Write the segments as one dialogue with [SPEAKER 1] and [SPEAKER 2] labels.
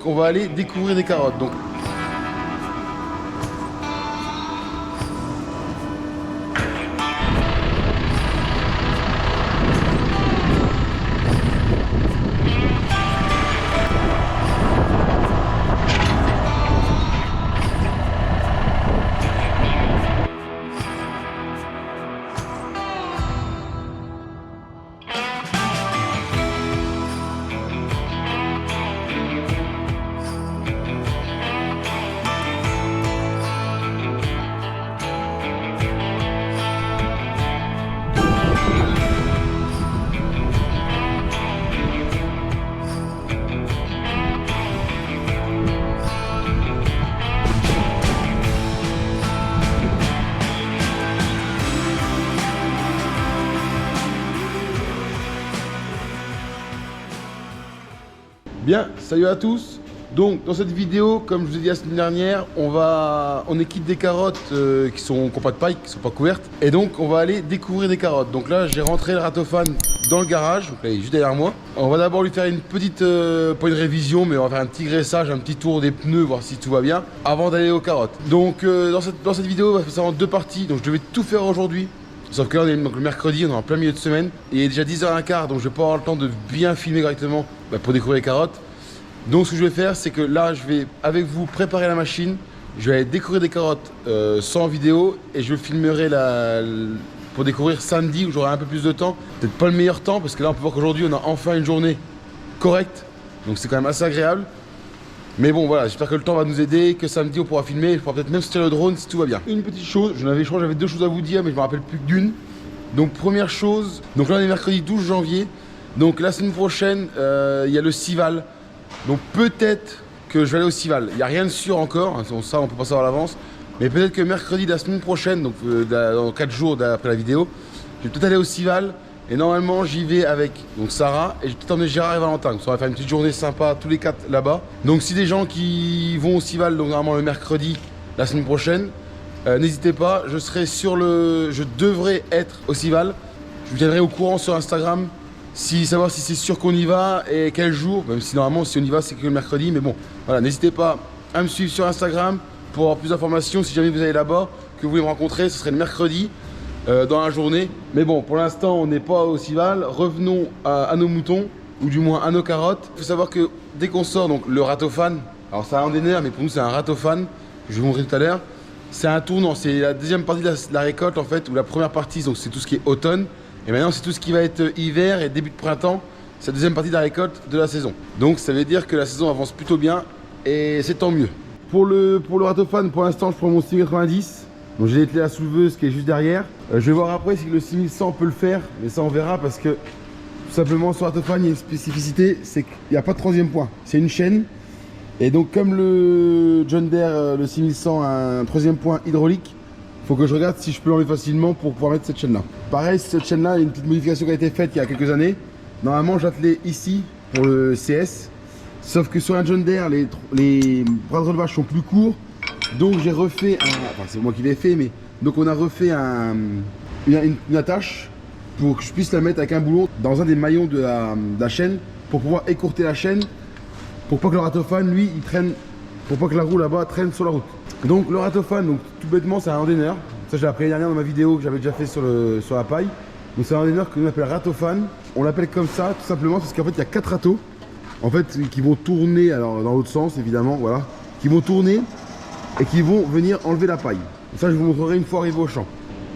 [SPEAKER 1] On va aller découvrir des carottes. Donc bien, salut à tous. Donc dans cette vidéo, comme je vous ai dit la semaine dernière, on équipe des carottes qui n'ont pas de paille, qui sont pas couvertes. Et donc on va aller découvrir des carottes. Donc là j'ai rentré le Ratophane dans le garage, donc là il est juste derrière moi. On va d'abord lui faire une petite, pas une révision, mais on va faire un petit graissage, un petit tour des pneus, voir si tout va bien, avant d'aller aux carottes. Donc dans cette vidéo, on va faire ça en deux parties, donc je devais tout faire aujourd'hui. Sauf que là on est donc, le mercredi, on est en plein milieu de semaine. Et il est déjà 10h15, donc je vais pas avoir le temps de bien filmer correctement pour découvrir les carottes. Donc ce que je vais faire, c'est que là je vais avec vous préparer la machine. Je vais aller découvrir des carottes sans vidéo. Et je filmerai pour découvrir samedi où j'aurai un peu plus de temps. Peut-être pas le meilleur temps parce que là on peut voir qu'aujourd'hui on a enfin une journée correcte. Donc c'est quand même assez agréable. Mais bon voilà, j'espère que le temps va nous aider, que samedi on pourra filmer, il pourra peut-être même sortir le drone si tout va bien. Une petite chose, je crois que j'avais deux choses à vous dire mais je me rappelle plus que d'une. Donc première chose, donc là on est mercredi 12 janvier. Donc la semaine prochaine, il y a le Cival. Donc peut-être que je vais aller au Cival. Il n'y a rien de sûr encore, ça on peut pas savoir à l'avance. Mais peut-être que mercredi de la semaine prochaine, donc dans 4 jours après la vidéo, je vais peut-être aller au Cival. Et normalement j'y vais avec donc Sarah et je vais peut-être emmener Gérard et Valentin. Donc ça va faire une petite journée sympa tous les 4 là-bas. Donc si des gens qui vont au Cival, donc normalement le mercredi la semaine prochaine, n'hésitez pas, je devrais être au Cival. Je vous tiendrai au courant sur Instagram. Savoir si c'est sûr qu'on y va et quel jour, même si normalement si on y va c'est que le mercredi, mais bon, voilà, n'hésitez pas à me suivre sur Instagram pour avoir plus d'informations. Si jamais vous allez là-bas, que vous voulez me rencontrer, ce serait le mercredi dans la journée. Mais bon, pour l'instant on n'est pas au Cival, revenons à nos moutons, ou du moins à nos carottes. Il faut savoir que dès qu'on sort donc le Ratophane, alors c'est un Andener, mais pour nous c'est un Ratophane, je vais vous montrer tout à l'heure. C'est un tournant, c'est la deuxième partie de la récolte en fait, ou la première partie, donc c'est tout ce qui est automne. Et maintenant c'est tout ce qui va être hiver et début de printemps, c'est la deuxième partie de la récolte de la saison. Donc ça veut dire que la saison avance plutôt bien et c'est tant mieux. Pour le Ratophane, pour l'instant je prends mon 690. Donc j'ai l'ételé à souleveuse qui est juste derrière. Je vais voir après si le 6100 peut le faire, mais ça on verra parce que tout simplement sur Ratophane il y a une spécificité, c'est qu'il n'y a pas de troisième point. C'est une chaîne. Et donc comme le John Deere, le 6100 a un troisième point hydraulique, faut que je regarde si je peux l'enlever facilement pour pouvoir mettre cette chaîne là. Pareil, cette chaîne là, il y a une petite modification qui a été faite il y a quelques années. Normalement j'attelais ici pour le CS. Sauf que sur un John Deere, les bras de relevage sont plus courts. Donc j'ai refait enfin c'est moi qui l'ai fait, mais donc on a refait une attache pour que je puisse la mettre avec un boulon dans un des maillons de la chaîne pour pouvoir écourter la chaîne. Pour pas que le Ratophane, lui, il traîne, pour pas que la roue là-bas traîne sur la route. Donc le Ratophane, donc tout bêtement c'est un Andener. Ça je l'ai appris l'année dernière dans ma vidéo que j'avais déjà fait sur la paille. Donc c'est un Andener que nous appelle Ratophane. On l'appelle comme ça tout simplement parce qu'en fait il y a 4 râteaux en fait qui vont tourner, alors dans l'autre sens évidemment, voilà, qui vont tourner et qui vont venir enlever la paille. Et ça je vous montrerai une fois arrivé au champ.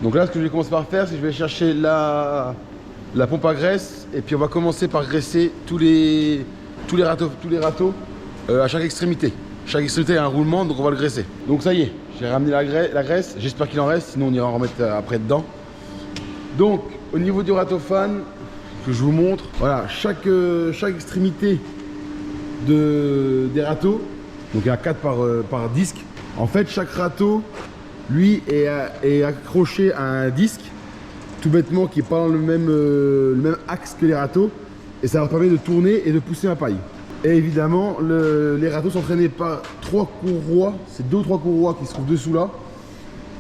[SPEAKER 1] Donc là ce que je vais commencer par faire, c'est que je vais chercher la pompe à graisse et puis on va commencer par graisser tous les râteaux à chaque extrémité. Chaque extrémité a un roulement, donc on va le graisser. Donc ça y est, j'ai ramené la graisse, j'espère qu'il en reste, sinon on ira en remettre après dedans. Donc au niveau du Ratophane, que je vous montre, voilà, chaque extrémité des râteaux, donc il y a 4 par disque. En fait chaque râteau, lui, est accroché à un disque, tout bêtement qui est pas dans le même axe que les râteaux, et ça leur permet de tourner et de pousser ma paille. Et évidemment, les râteaux sont entraînés par 3 courroies, c'est 2 ou 3 courroies qui se trouvent dessous là,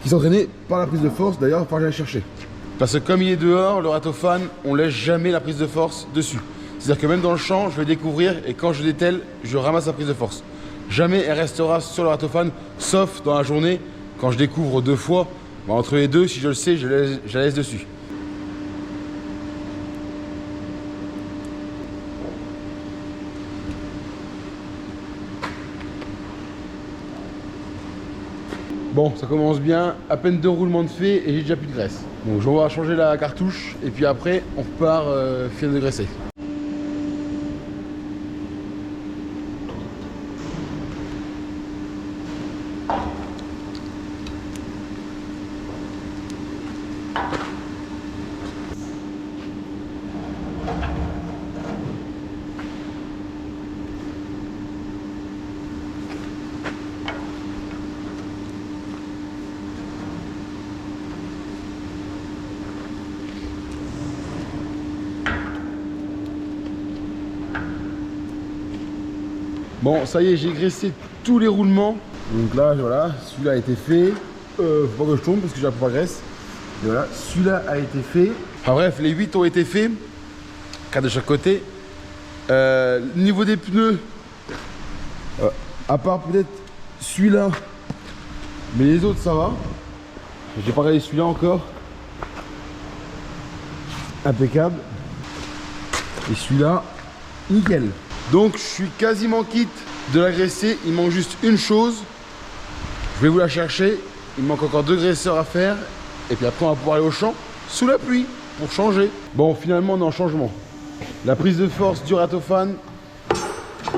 [SPEAKER 1] qui sont entraînées par la prise de force. D'ailleurs, il va falloir que j'aille chercher. Parce que comme il est dehors, le Ratophane, on laisse jamais la prise de force dessus. C'est-à-dire que même dans le champ, je vais découvrir et quand je dételle, je ramasse la prise de force. Jamais elle restera sur le Ratophane, sauf dans la journée, quand je découvre 2 fois. Bah, entre les deux, si je le sais, je la laisse dessus. Bon, ça commence bien, à peine 2 roulements de fait et j'ai déjà plus de graisse. Donc on va changer la cartouche et puis après on repart finir de graisser. Bon, ça y est, j'ai graissé tous les roulements. Donc là, voilà, celui-là a été fait. Faut pas que je tombe parce que j'ai la première graisse. Et voilà, celui-là a été fait. Enfin bref, les 8 ont été faits. 4 de chaque côté. Niveau des pneus, à part peut-être celui-là, mais les autres ça va. J'ai pas regardé celui-là encore. Impeccable. Et celui-là, nickel. Donc je suis quasiment quitte de la graisser. Il manque juste une chose. Je vais vous la chercher. Il manque encore 2 graisseurs à faire. Et puis après on va pouvoir aller au champ sous la pluie pour changer. Bon, finalement on est en changement. La prise de force du Ratophane,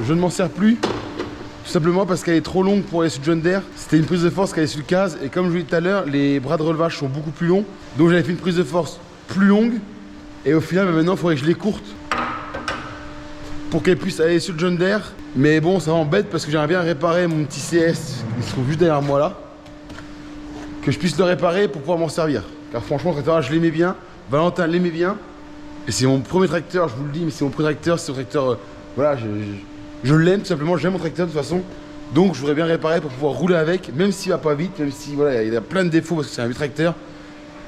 [SPEAKER 1] je ne m'en sers plus. Tout simplement parce qu'elle est trop longue pour aller sur John Deere. C'était une prise de force qui allait sur le case. Et comme je vous l'ai dit tout à l'heure, les bras de relevage sont beaucoup plus longs. Donc j'avais fait une prise de force plus longue. Et au final, maintenant il faudrait que je l'écourte pour qu'elle puisse aller sur le John Deere. Mais bon, ça m'embête parce que j'aimerais bien réparer mon petit CS qui se trouve juste derrière moi là. Que je puisse le réparer pour pouvoir m'en servir. Car franchement, le tracteur, je l'aimais bien. Valentin l'aimait bien. Et c'est mon premier tracteur, je vous le dis, mais c'est mon premier tracteur. C'est un tracteur, voilà, je l'aime tout simplement. J'aime mon tracteur de toute façon. Donc je voudrais bien réparer pour pouvoir rouler avec, même s'il va pas vite, même si voilà, il a plein de défauts parce que c'est un vieux tracteur.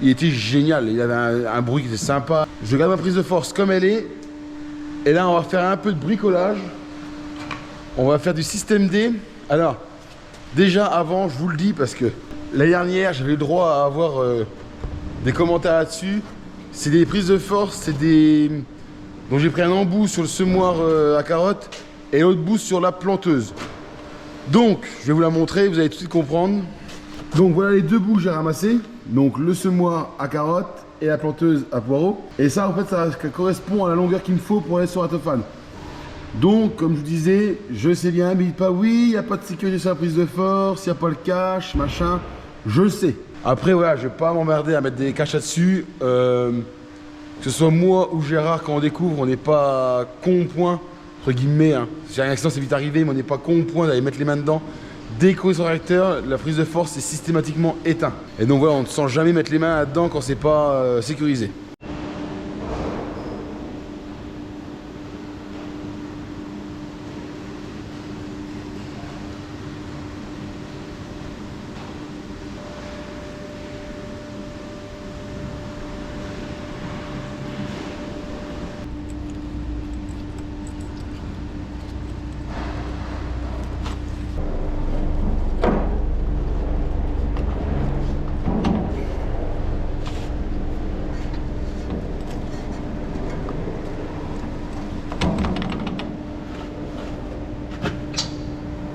[SPEAKER 1] Il était génial, il avait un bruit qui était sympa. Je garde ma prise de force comme elle est. Et là, on va faire un peu de bricolage. On va faire du système D. Alors, déjà avant, je vous le dis, parce que l'année dernière, j'avais le droit à avoir des commentaires là-dessus. C'est des prises de force, c'est des... Donc j'ai pris un embout sur le semoir à carottes et l'autre bout sur la planteuse. Donc, je vais vous la montrer, vous allez tout de suite comprendre. Donc voilà les 2 bouts que j'ai ramassés. Donc le semoir à carottes et la planteuse à poireaux. Et ça, en fait, ça correspond à la longueur qu'il me faut pour aller sur Ratophane. Donc, comme je vous disais, je sais bien, mais dites pas oui, il n'y a pas de sécurité sur la prise de force, il n'y a pas le cache, machin. Je le sais. Après, voilà, je vais pas m'emmerder à mettre des caches là-dessus. Que ce soit moi ou Gérard, quand on découvre, on n'est pas con au point, entre guillemets. Hein. Si un accident, c'est vite arrivé, mais on n'est pas con au point d'aller mettre les mains dedans. Dès qu'on est sur le tracteur, la prise de force est systématiquement éteinte. Et donc voilà, on ne sent jamais mettre les mains là-dedans quand c'est pas sécurisé.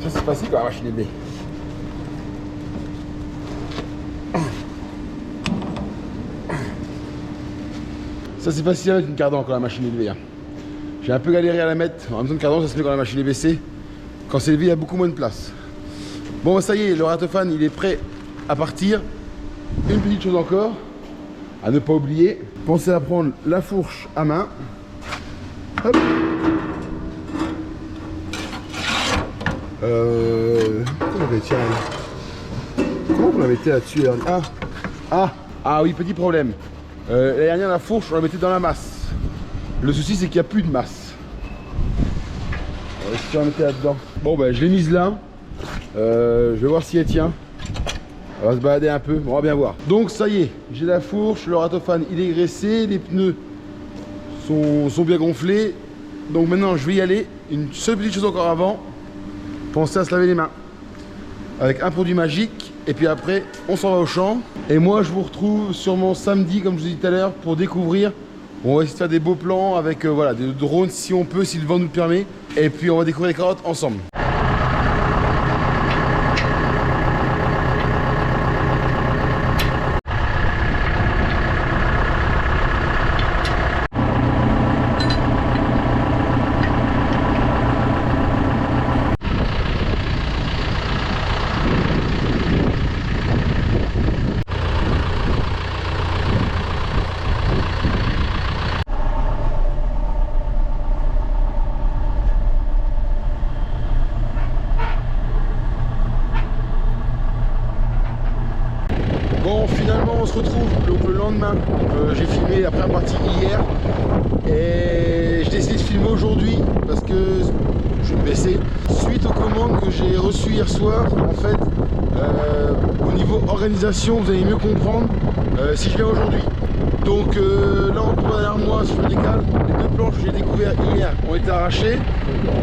[SPEAKER 1] Ça c'est facile quand la machine est blé. Ça c'est facile à mettre une cardan quand la machine est levée. Hein. J'ai un peu galéré à la mettre. En même temps, une cardan ça se met quand la machine est baissée. Quand c'est levé, il y a beaucoup moins de place. Bon, ça y est, le Ratophane il est prêt à partir. Une petite chose encore à ne pas oublier. Pensez à prendre la fourche à main. Hop. Comment on la mettait là-dessus? Ah oui, petit problème. L'année dernière, la fourche, on la mettait dans la masse. Le souci, c'est qu'il n'y a plus de masse. Si on la mettait là-dedans. Bon, ben, je l'ai mise là. Je vais voir si elle tient. On va se balader un peu, on va bien voir. Donc, ça y est, j'ai la fourche, le Ratophane, il est graissé, les pneus sont bien gonflés. Donc maintenant je vais y aller. Une seule petite chose encore avant. Pensez à se laver les mains. Avec un produit magique. Et puis après on s'en va au champ. Et moi je vous retrouve sûrement samedi comme je vous ai dit tout à l'heure pour découvrir. On va essayer de faire des beaux plans avec voilà, des drones si on peut, si le vent nous le permet. Et puis on va découvrir les carottes ensemble. Bon, finalement on se retrouve donc, le lendemain. J'ai filmé la première partie hier et j'ai décidé de filmer aujourd'hui parce que je vais me baisser. Suite aux commandes que j'ai reçues hier soir, en fait, au niveau organisation, vous allez mieux comprendre si je viens aujourd'hui. Donc là on trouve derrière moi, si je me décale, les 2 planches que j'ai découvertes hier ont été arrachées.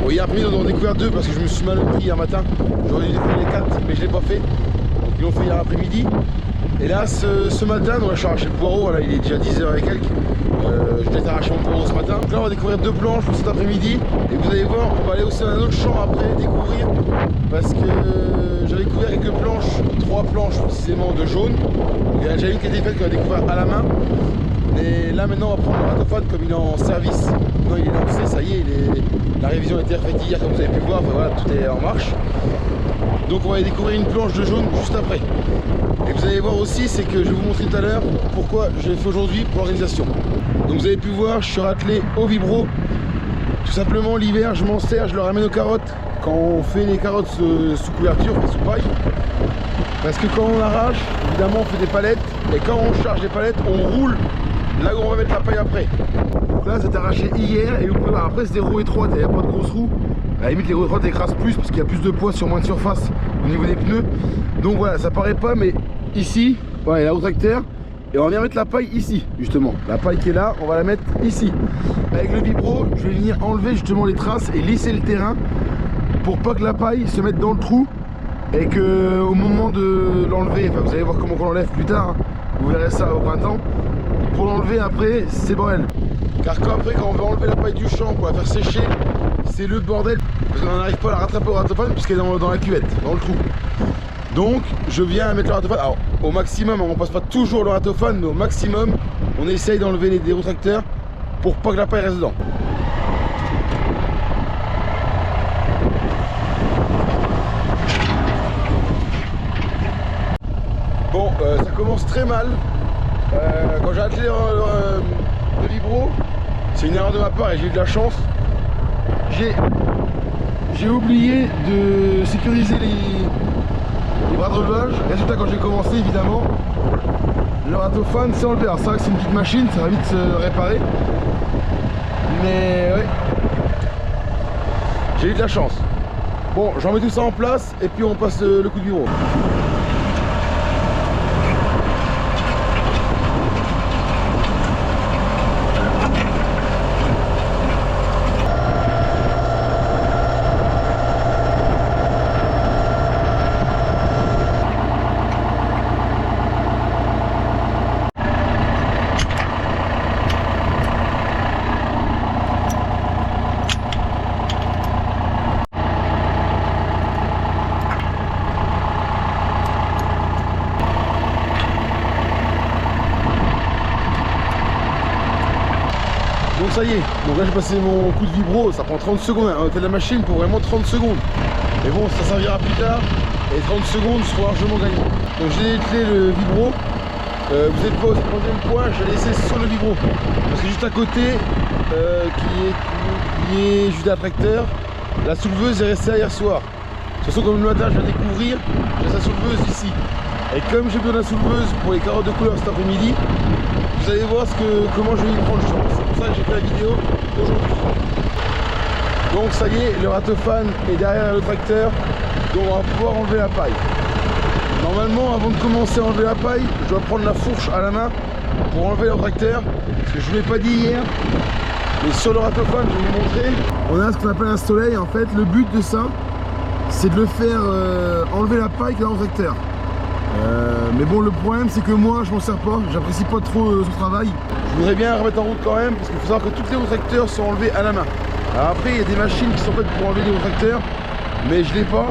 [SPEAKER 1] Bon, hier après-midi on en a découvert 2 parce que je me suis mal pris hier matin. J'aurais dû découvrir les 4 mais je ne l'ai pas fait. Donc ils l'ont fait hier après-midi. Et là, ce matin, donc là, je suis arraché le poireau, voilà, il est déjà 10h et quelques. Je vais arracher mon poireau ce matin. Donc là, on va découvrir 2 planches pour cet après-midi. Et vous allez voir, on va aller aussi dans un autre champ après, découvrir. Parce que j'avais découvert quelques planches, 3 planches précisément de jaune. Il y en a déjà une qui a été faite qu'on a découvert à la main. Et là, maintenant, on va prendre le ratophane comme il est en service. Non, il est lancé, ça y est, la révision a été refaite hier, comme vous avez pu voir. Enfin, voilà, tout est en marche. Donc on va aller découvrir une planche de jaune juste après. Et vous allez voir aussi, c'est que je vais vous montrer tout à l'heure pourquoi je l'ai fait aujourd'hui pour l'organisation. Donc vous avez pu voir, je suis ratelé au vibro. Tout simplement l'hiver, je m'en sers, je le ramène aux carottes. Quand on fait les carottes sous couverture, enfin sous paille. Parce que quand on arrache, évidemment on fait des palettes. Et quand on charge des palettes, on roule là où on va mettre la paille après. Donc là c'est arraché hier et vous pouvez voir, après c'est des roues étroites, il n'y a pas de grosses roues. À la limite les roues étroites écrasent plus parce qu'il y a plus de poids sur moins de surface au niveau des pneus. Donc voilà, ça paraît pas, mais ici, voilà, il y a le tracteur. Et on va venir mettre la paille ici, justement. La paille qui est là, on va la mettre ici. Avec le vibro, je vais venir enlever justement les traces et lisser le terrain pour pas que la paille se mette dans le trou et que au moment de l'enlever, enfin vous allez voir comment on l'enlève plus tard, hein, vous verrez ça au printemps. Pour l'enlever après, c'est bordel. Car après, quand on veut enlever la paille du champ pour la faire sécher, c'est le bordel. Parce qu'on n'arrive pas à la rattraper au ratophane puisqu'elle est dans la cuvette, dans le trou. Donc je viens mettre le ratophane. Alors au maximum, on passe pas toujours le ratophane, mais au maximum, on essaye d'enlever les dérotracteurs pour pas que la paille reste dedans. Bon, ça commence très mal. Quand j'ai attelé le vibro, c'est une erreur de ma part et j'ai eu de la chance. J'ai oublié de sécuriser les bras de relevage. Résultat, quand j'ai commencé, évidemment, le ratophane s'est enlevé. Alors c'est vrai que c'est une petite machine, ça va vite se réparer. Mais ouais, j'ai eu de la chance. Bon, j'en mets tout ça en place et puis on passe le coup de vibro. Donc ça y est, donc là j'ai passé mon coup de vibro, ça prend 30 secondes, on était de la machine pour vraiment 30 secondes. Mais bon, ça servira plus tard et 30 secondes seront largement gagnés. Donc j'ai éclairé le vibro, vous êtes pas au 3e point, je l'ai laissé sur le vibro. Parce que juste à côté, qui est juste un tracteur, la souleveuse est restée hier soir. De toute façon, comme le matin je vais découvrir, j'ai sa souleveuse ici. Et comme j'ai besoin de la souleveuse pour les carottes de couleur cet après-midi, vous allez voir comment je vais y prendre le champ. C'est pour ça que j'ai fait la vidéo aujourd'hui. Donc ça y est, le ratophane est derrière le tracteur, donc on va pouvoir enlever la paille. Normalement, avant de commencer à enlever la paille, je dois prendre la fourche à la main pour enlever le tracteur. Parce que je ne vous l'ai pas dit hier, Et sur le ratophone, je vais vous montrer. On a ce qu'on appelle un soleil. En fait, le but de ça, c'est de le faire enlever la paille qu'il a dans le tracteur. Mais bon, le problème, c'est que moi, je m'en sers pas. J'apprécie pas trop son travail. Je voudrais bien remettre en route quand même, parce qu'il faut savoir que tous les tracteurs sont enlevés à la main. Alors après, il y a des machines qui sont faites pour enlever les tracteurs, mais je l'ai pas.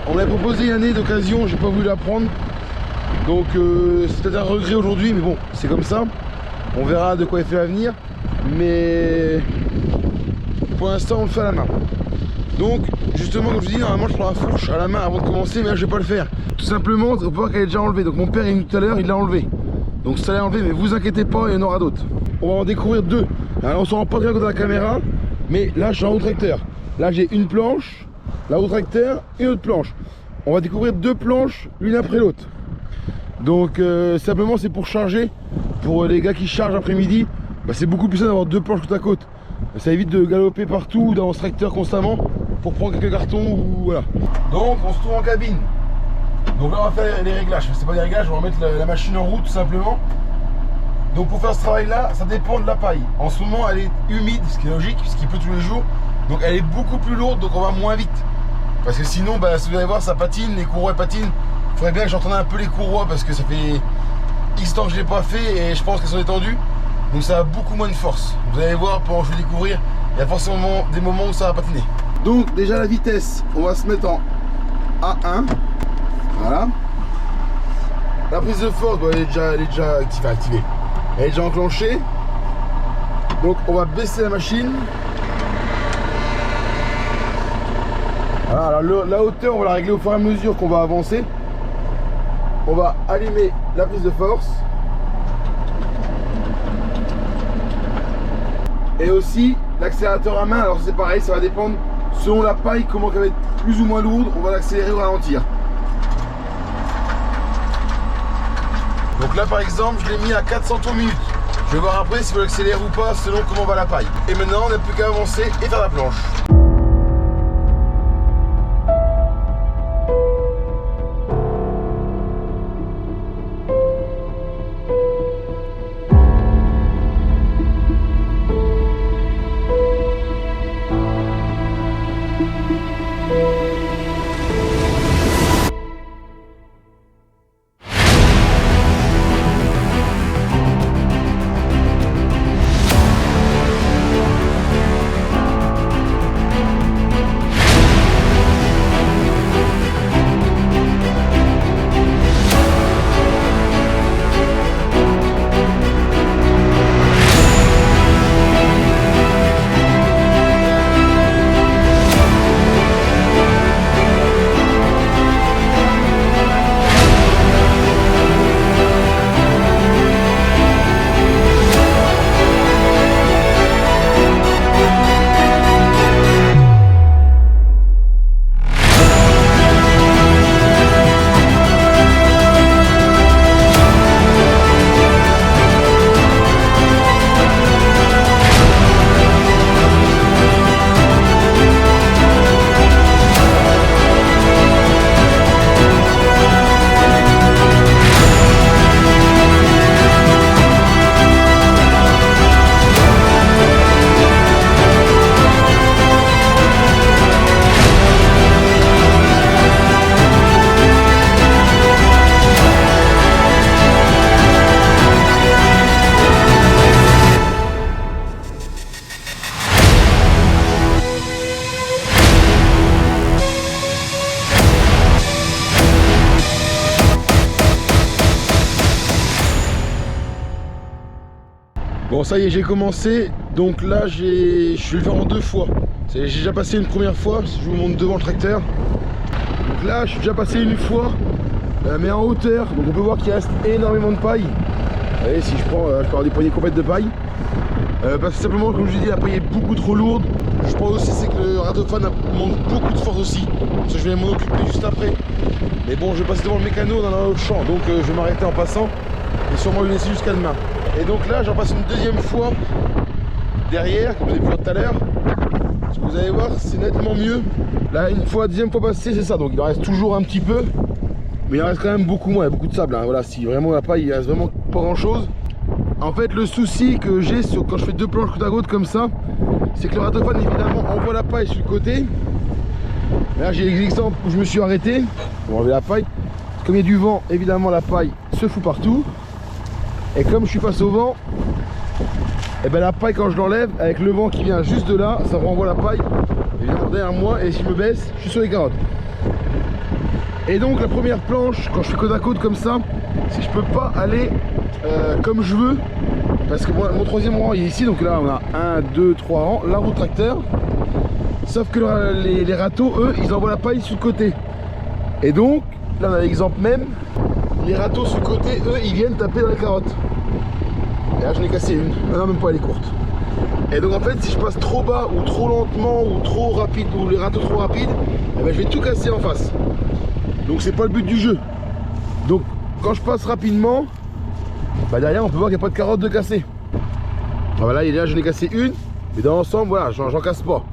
[SPEAKER 1] On m'a proposé une année d'occasion, j'ai pas voulu la prendre. Donc c'est peut-être un regret aujourd'hui, mais bon, c'est comme ça. On verra de quoi il fait l'avenir. Mais pour l'instant, on le fait à la main. Donc, justement, comme je vous dis, normalement, je prends la fourche à la main avant de commencer, mais là, je vais pas le faire. Tout simplement, on peut voir qu'elle est déjà enlevée. Donc, mon père est venu tout à l'heure, il l'a enlevée. Donc, ça l'a enlevé, mais vous inquiétez pas, il y en aura d'autres. On va en découvrir deux. Alors, on s'en rend pas très compte à la caméra, mais là, je suis en roue tracteur. Là, j'ai une planche, la roue tracteur, une autre planche. On va découvrir deux planches, l'une après l'autre. Donc, simplement, c'est pour charger. Pour les gars qui chargent après-midi, bah, c'est beaucoup plus simple d'avoir deux planches côte à côte. Ça évite de galoper partout dans ce tracteur constamment pour prendre quelques cartons ou voilà. Donc on se trouve en cabine. Donc là on va faire les réglages. C'est pas des réglages, on va mettre la machine en route tout simplement. Donc pour faire ce travail là, ça dépend de la paille. En ce moment elle est humide, ce qui est logique puisqu'il pleut tous les jours. Donc elle est beaucoup plus lourde, donc on va moins vite. Parce que sinon, bah, si vous allez voir, ça patine, les courroies patinent. Il faudrait bien que j'entende un peu les courroies parce que ça fait X temps que je l'ai pas fait et je pense qu'elles sont détendues. Donc ça a beaucoup moins de force. Vous allez voir, pendant que je vais découvrir, il y a forcément des moments où ça va patiner. Donc déjà la vitesse, on va se mettre en A1. Voilà. La prise de force, bon, elle est déjà activée. Elle est déjà enclenchée. Donc on va baisser la machine. Voilà, alors la hauteur, on va la régler au fur et à mesure qu'on va avancer. On va allumer la prise de force. Et aussi l'accélérateur à main, alors c'est pareil, ça va dépendre selon la paille, comment elle va être plus ou moins lourde, on va l'accélérer ou ralentir. Donc là par exemple, je l'ai mis à 400 tours minute. Je vais voir après si je l'accélère ou pas selon comment va la paille. Et maintenant on n'a plus qu'à avancer et faire la planche. Bon ça y est, j'ai commencé, donc là je vais le faire en deux fois. J'ai déjà passé une première fois, je vous montre devant le tracteur. Donc là je suis déjà passé une fois, mais en hauteur, donc on peut voir qu'il reste énormément de paille. Vous voyez, si je prends, je peux avoir des poignées complètes de paille. Parce que simplement, comme je vous dis, la paille est beaucoup trop lourde. Je pense aussi c'est que le ratophane manque beaucoup de force aussi. Parce que je vais m'en occuper juste après. Mais bon, je vais passer devant le mécano dans un autre champ, donc je vais m'arrêter en passant et sûrement le laisser jusqu'à demain. Et donc là, j'en passe une deuxième fois derrière, comme vous avez vu tout à l'heure. Vous allez voir, c'est nettement mieux. Là, une fois, deuxième fois passée, c'est ça. Donc il en reste toujours un petit peu, mais il en reste quand même beaucoup moins. Il y a beaucoup de sable. Hein. Voilà, si vraiment la paille, il reste vraiment pas grand chose. En fait, le souci que j'ai quand je fais 2 planches côte à côte comme ça, c'est que le ratophane évidemment envoie la paille sur le côté. Là j'ai l'exemple où je me suis arrêté, on va enlever la paille. Comme il y a du vent, évidemment la paille se fout partout. Et comme je suis face au vent, et ben la paille quand je l'enlève, avec le vent qui vient juste de là, ça renvoie la paille évidemment derrière moi, et si je me baisse, je suis sur les carottes. Et donc la première planche, quand je fais côte à côte comme ça, c'est que je peux pas aller comme je veux, parce que mon 3e rang il est ici, donc là on a 1, 2, 3 rangs, la roue tracteur. Sauf que les râteaux, eux, ils envoient la paille sur le côté. Et donc, là on a l'exemple même, les râteaux sur le côté, eux, ils viennent taper dans les carottes. Et là j'en ai cassé une, non même pas, elle est courte. Et donc en fait, si je passe trop bas, ou trop lentement, ou trop rapide, ou les râteaux trop rapides, eh ben, je vais tout casser en face. Donc c'est pas le but du jeu. Donc quand je passe rapidement, bah derrière on peut voir qu'il n'y a pas de carottes de casser. Voilà, là j'en ai cassé une, mais dans l'ensemble, voilà, j'en casse pas.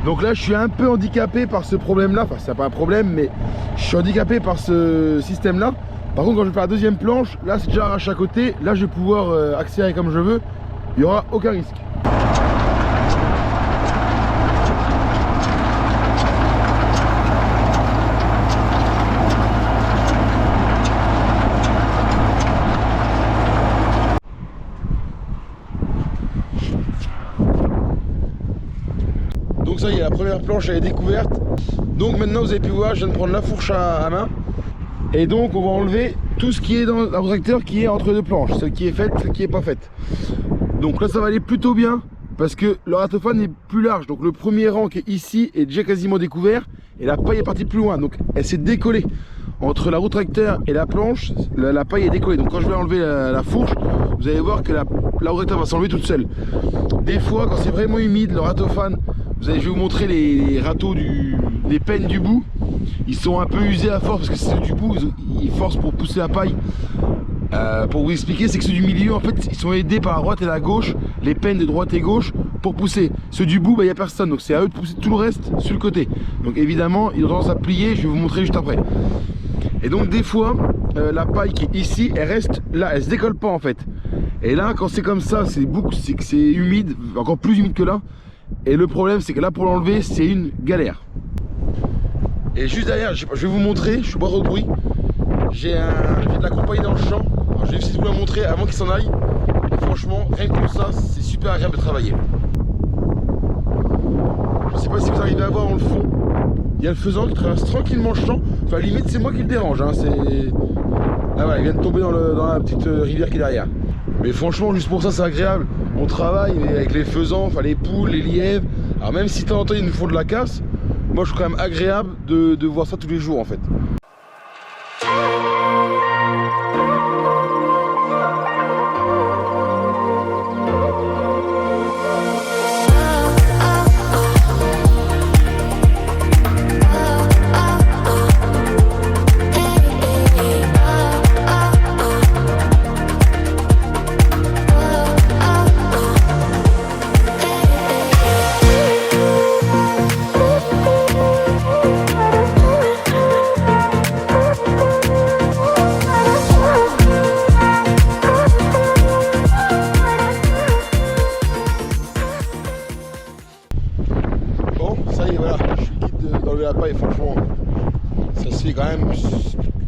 [SPEAKER 1] Donc là je suis un peu handicapé par ce problème là, enfin c'est pas un problème, mais je suis handicapé par ce système là. Par contre quand je vais faire la 2e planche, là c'est déjà arraché à côté, là je vais pouvoir accélérer comme je veux, il n'y aura aucun risque. Donc ça y est, la première planche elle est découverte. Donc maintenant vous avez pu voir, je viens de prendre la fourche à main. Et donc on va enlever tout ce qui est dans le tracteur qui est entre 2 planches, celle qui est faite, celle qui est pas faite. Donc là ça va aller plutôt bien parce que le ratophane est plus large. Donc le premier rang qui est ici est déjà quasiment découvert et la paille est partie plus loin. Donc elle s'est décollée. Entre la roue tracteur et la planche, la paille est décollée. Donc quand je vais enlever la fourche, vous allez voir que la roue tracteur va s'enlever toute seule. Des fois quand c'est vraiment humide, le ratophane, je vais vous montrer les râteaux les pennes du bout. Ils sont un peu usés à force parce que c'est du bout, ils forcent pour pousser la paille. Pour vous expliquer, c'est que ceux du milieu en fait ils sont aidés par la droite et la gauche, les pennes de droite et gauche pour pousser. Ceux du bout, il n'y a personne, donc c'est à eux de pousser tout le reste sur le côté. Donc évidemment ils ont tendance à plier, je vais vous montrer juste après. Et donc des fois la paille qui est ici, elle reste là, elle se décolle pas en fait. Et là quand c'est comme ça, c'est que c'est humide, encore plus humide que là. Et le problème c'est que là pour l'enlever c'est une galère. Et juste derrière, je vais vous montrer, je suis pas trop de bruit. J'ai de la compagnie dans le champ. Alors, je vais essayer de vous la montrer avant qu'il s'en aille. Et franchement, rien que pour ça, c'est super agréable de travailler. Je sais pas si vous arrivez à voir dans le fond. Il y a le faisan qui traverse tranquillement le champ. Enfin limite c'est moi qui le dérange. Hein. Ah voilà, il vient de tomber dans la petite rivière qui est derrière. Mais franchement juste pour ça c'est agréable. On travaille avec les faisans, enfin les poules, les lièvres. Alors même si de temps en temps ils nous font de la casse, moi je trouve quand même agréable de voir ça tous les jours en fait. La paille, franchement ça se fait quand même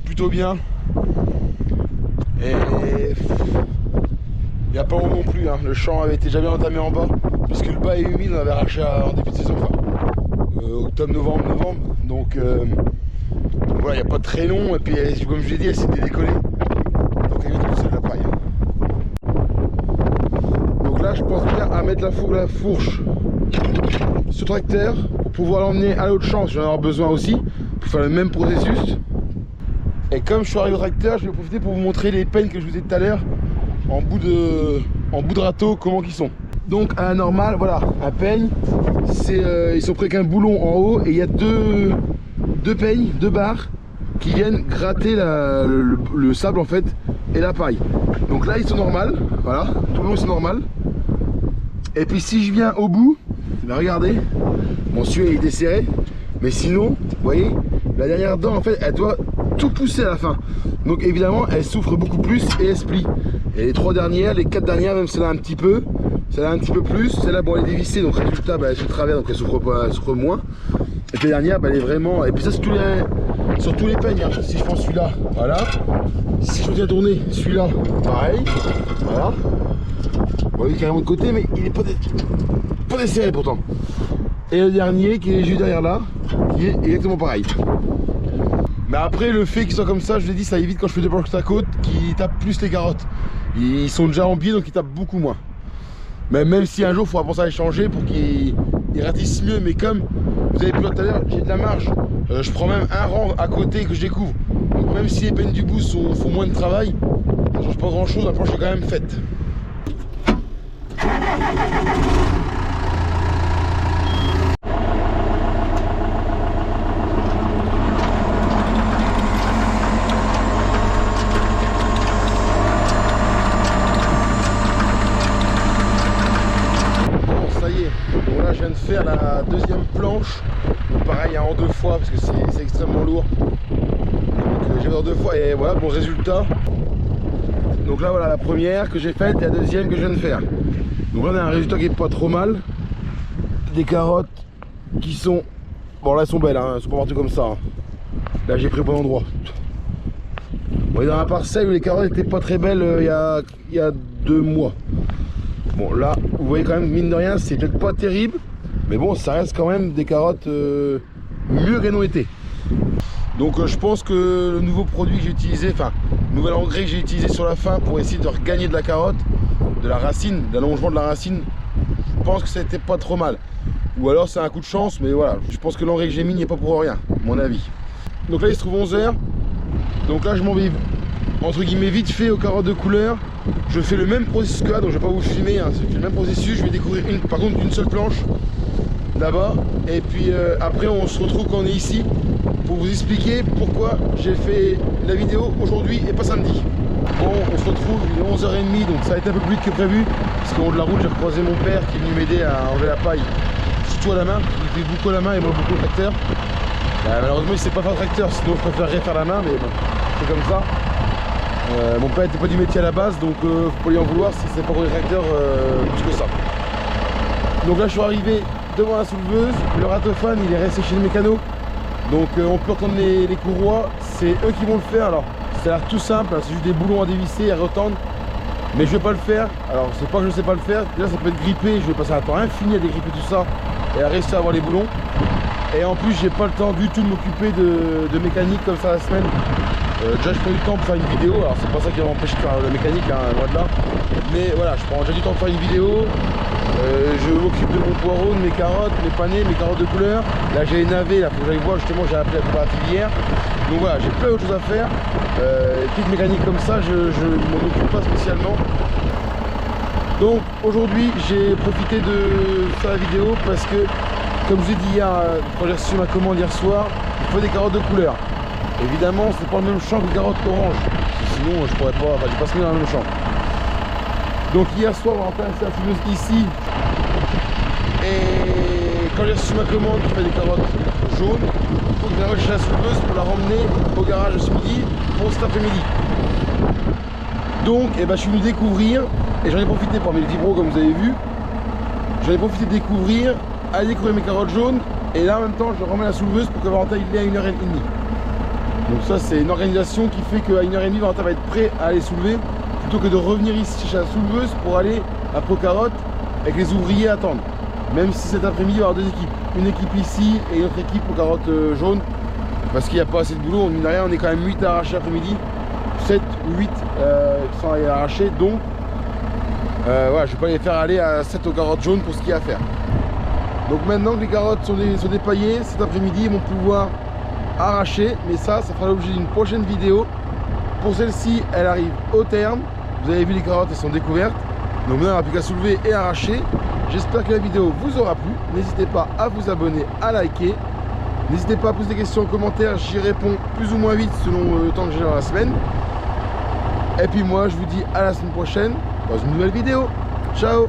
[SPEAKER 1] plutôt bien et il n'y a pas long non plus hein. Le champ avait été jamais entamé en bas puisque le bas est humide, on avait arraché en début de saison, enfin octobre, novembre, donc voilà, il n'y a pas de très long et puis comme je l'ai dit elle s'était décollée donc elle vient tout seul la paille. Donc là je pense bien à mettre la fourche sur le tracteur pour pouvoir l'emmener à l'autre champ si j'en ai besoin aussi pour faire le même processus. Et comme je suis arrivé au tracteur, je vais profiter pour vous montrer les pennes que je vous ai dit tout à l'heure en bout de râteau, comment qu'ils sont. Donc à la normale, voilà, un peigne, ils sont près qu'un boulon en haut et il y a deux peignes, 2 barres qui viennent gratter le sable en fait et la paille. Donc là ils sont normales, voilà, tout le long ils sont normales. Et puis si je viens au bout, ben regardez, mon celui-là il est desserré, mais sinon, vous voyez, la dernière dent en fait elle doit tout pousser à la fin. Donc évidemment elle souffre beaucoup plus et elle se plie. Et les 3 dernières, les 4 dernières, même celle-là un petit peu, celle-là un petit peu plus, celle-là bon elle est dévissée, donc résultat bah, elle se travers, donc elle souffre pas, elle souffre moins. Et puis la dernière, bah, elle est vraiment, et puis ça c'est sur tous les peignes, hein. Si je prends celui-là, voilà. Si je viens tourner celui-là, pareil, voilà. Bon, il est carrément de côté, mais il est pas desserré pourtant. Et le dernier qui est juste derrière là, qui est exactement pareil. Mais après, le fait qu'il soit comme ça, je l'ai dit, ça évite quand je fais des planches côte à côte, qu'ils tapent plus les carottes. Ils sont déjà en biais, donc ils tapent beaucoup moins. Mais même si un jour il faudra penser à les changer pour qu'ils ratissent mieux, mais comme vous avez pu voir tout à l'heure, j'ai de la marge. Je prends même un rang à côté que je découvre. Donc même si les peines du bout font moins de travail, ça ne change pas grand chose, la planche est quand même faite. Donc là je viens de faire la deuxième planche, donc pareil en 2 fois parce que c'est extrêmement lourd, donc j'ai fait en 2 fois et voilà mon résultat. Donc là voilà la première que j'ai faite et la deuxième que je viens de faire. Donc là on a un résultat qui est pas trop mal, des carottes qui sont, bon là elles sont belles, hein, elles sont pas parties comme ça, hein. Là j'ai pris au bon endroit. On est dans la parcelle où les carottes étaient pas très belles il y a 2 mois. Bon là, vous voyez quand même, mine de rien, c'est peut-être pas terrible, mais bon, ça reste quand même des carottes mieux qu'elles n'ont été. Donc je pense que le nouveau produit que j'ai utilisé, enfin, le nouvel engrais que j'ai utilisé sur la fin pour essayer de regagner de la carotte, de la racine, de l'allongement de la racine, je pense que c'était pas trop mal. Ou alors c'est un coup de chance, mais voilà, je pense que l'engrais que j'ai mis n'est pas pour rien, à mon avis. Donc là, il se trouve 11 h. Donc là, je m'en vais entre guillemets vite fait aux carottes de couleur. Je fais le même processus que là, donc je vais pas vous filmer, hein, c'est le même processus. Je vais découvrir par contre une seule planche là-bas, et puis après on se retrouve quand on est ici pour vous expliquer pourquoi j'ai fait la vidéo aujourd'hui et pas samedi. Bon, on se retrouve, il est 11h30, donc ça a été un peu plus vite que prévu, parce qu'en haut de la route j'ai recroisé mon père qui est venu m'aider à enlever la paille, surtout à la main, il fait beaucoup à la main et moi beaucoup au tracteur. Malheureusement il sait pas faire le tracteur, sinon je préférerais faire la main, mais bon, c'est comme ça. Mon père n'était pas du métier à la base, donc faut pas lui en vouloir si c'est pas pour les tracteurs plus que ça. Donc là je suis arrivé devant la souleveuse, le ratophane il est resté chez le mécano, donc on peut retendre les courroies, c'est eux qui vont le faire. Alors ça a l'air tout simple, hein, c'est juste des boulons à dévisser et à retendre, mais je vais pas le faire. Alors c'est pas que je sais pas le faire, déjà ça peut être grippé, je vais passer un temps infini à dégripper tout ça et à réussir à avoir les boulons. Et en plus j'ai pas le temps du tout de m'occuper de mécanique comme ça la semaine. Déjà je prends du temps pour faire une vidéo, alors c'est pas ça qui va m'empêcher de faire la mécanique, hein, loin de là. Mais voilà, je prends déjà du temps pour faire une vidéo. Je m'occupe de mon poireau, de mes carottes, mes panais, mes carottes de couleur. Là j'ai les navets, là faut que j'aille voir, justement j'ai appelé la coopérative hier. Donc voilà, j'ai plein d'autres choses à faire. Petites mécaniques comme ça, je m'en occupe pas spécialement. Donc aujourd'hui j'ai profité de faire la vidéo parce que, comme je vous ai dit hier, quand j'ai reçu ma commande hier soir, il faut des carottes de couleur. Évidemment, c'est pas le même champ que les carottes orange. Sinon, je pourrais pas, enfin, j'ai pas se mis dans le même champ. Donc hier soir, on va remplacer la souleveuse ici. Et quand j'ai reçu ma commande, je fais des carottes jaunes. Il faut que j'aille chez la souleveuse pour la ramener au garage ce midi pour cet après-midi. Donc, je suis venu découvrir, et j'en ai profité parmi les vibros comme vous avez vu. J'en ai profité de découvrir, aller découvrir mes carottes jaunes. Et là, en même temps, je remets la souleveuse pour que Valentin il l'ait à 1h30. Donc ça c'est une organisation qui fait qu'à 1h30 Valentin va être prêt à aller soulever plutôt que de revenir ici chez la souleveuse pour aller à Pro Carotte avec les ouvriers attendre. Même si cet après-midi il va y avoir 2 équipes. Une équipe ici et une autre équipe aux carottes jaunes. Parce qu'il n'y a pas assez de boulot, mine de rien on est quand même 8 à arracher l'après-midi. 7 ou 8 qui sont à arracher, donc voilà, je vais pas les faire aller à 7 aux carottes jaunes pour ce qu'il y a à faire. Donc maintenant que les carottes sont dépaillées, cet après-midi ils vont pouvoir arracher, mais ça fera l'objet d'une prochaine vidéo. Pour celle-ci, elle arrive au terme. Vous avez vu, les carottes, elles sont découvertes. Donc maintenant, il n'y aura plus qu'à soulever et arracher. J'espère que la vidéo vous aura plu. N'hésitez pas à vous abonner, à liker. N'hésitez pas à poser des questions en commentaire. J'y réponds plus ou moins vite selon le temps que j'ai dans la semaine. Et puis moi, je vous dis à la semaine prochaine dans une nouvelle vidéo. Ciao!